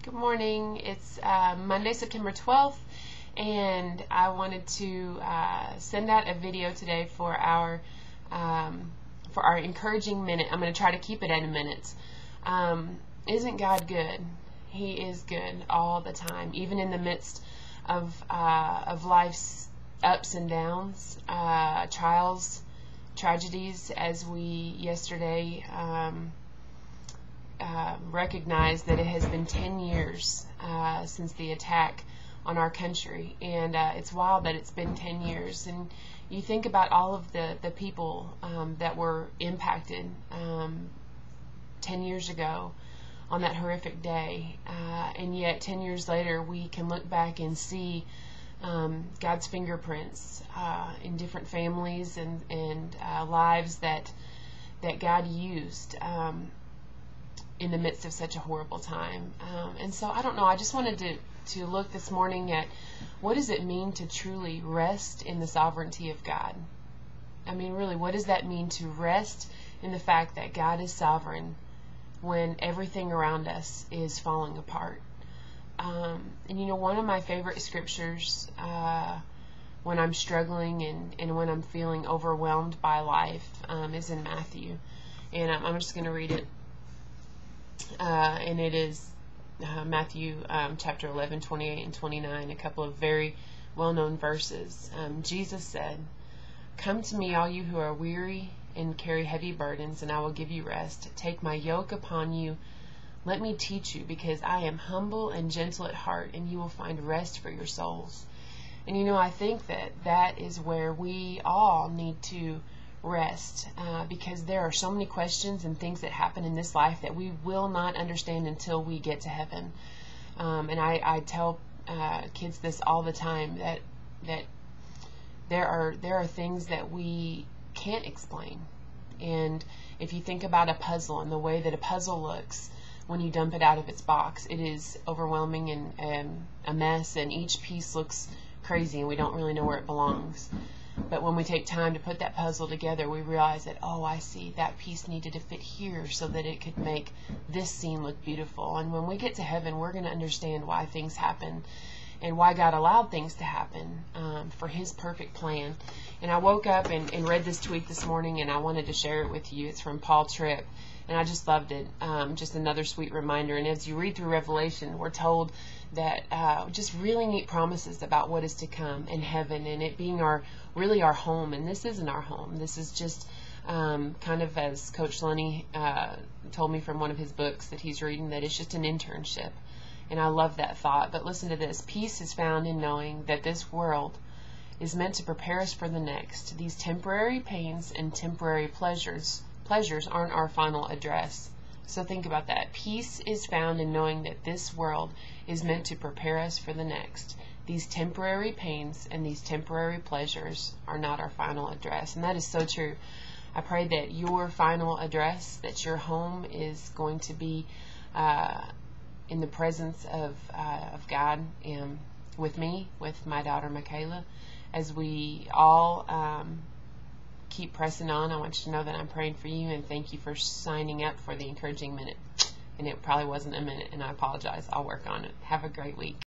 Good morning. It's Monday, September 12th, and I wanted to send out a video today for our encouraging minute. I'm going to try to keep it at a minute. Isn't God good? He is good all the time, even in the midst of life's ups and downs, trials, tragedies, as we yesterday recognized that it has been 10 years since the attack on our country, and it's wild that it's been 10 years. And you think about all of the people that were impacted 10 years ago on that horrific day, and yet 10 years later we can look back and see God's fingerprints in different families and lives that God used in the midst of such a horrible time. And so I don't know, I just wanted to look this morning at what does it mean to truly rest in the sovereignty of God. I mean, really, what does that mean to rest in the fact that God is sovereign when everything around us is falling apart? And you know, one of my favorite scriptures when I'm struggling and when I'm feeling overwhelmed by life is in Matthew. And I'm just going to read it. And it is Matthew chapter 11, 28 and 29, a couple of very well-known verses. Jesus said, "Come to me, all you who are weary and carry heavy burdens, and I will give you rest. Take my yoke upon you. Let me teach you, because I am humble and gentle at heart, and you will find rest for your souls." And you know, I think that is where we all need to rest, because there are so many questions and things that happen in this life that we will not understand until we get to heaven. And I tell kids this all the time, that there are things that we can't explain. And if you think about a puzzle and the way that a puzzle looks when you dump it out of its box, it is overwhelming and a mess, and each piece looks crazy and we don't really know where it belongs. But when we take time to put that puzzle together, we realize that, oh, I see, that piece needed to fit here so that it could make this scene look beautiful. And when we get to heaven, we're going to understand why things happen and why God allowed things to happen for His perfect plan. And I woke up and read this tweet this morning, and I wanted to share it with you. It's from Paul Tripp, and I just loved it. Just another sweet reminder. And as you read through Revelation, we're told that just really neat promises about what is to come in heaven, and it being really our home. And this isn't our home. This is just kind of, as Coach Lunny told me from one of his books that he's reading, that it's just an internship. And I love that thought. But listen to this. Peace is found in knowing that this world is meant to prepare us for the next. These temporary pains and temporary pleasures aren't our final address. So think about that. Peace is found in knowing that this world is meant to prepare us for the next. These temporary pains and these temporary pleasures are not our final address. And that is so true. I pray that your final address, that your home is going to be in the presence of God, and with me, with my daughter Michaela, as we all keep pressing on. I want you to know that I'm praying for you, and thank you for signing up for the encouraging minute. And it probably wasn't a minute, and I apologize. I'll work on it. Have a great week.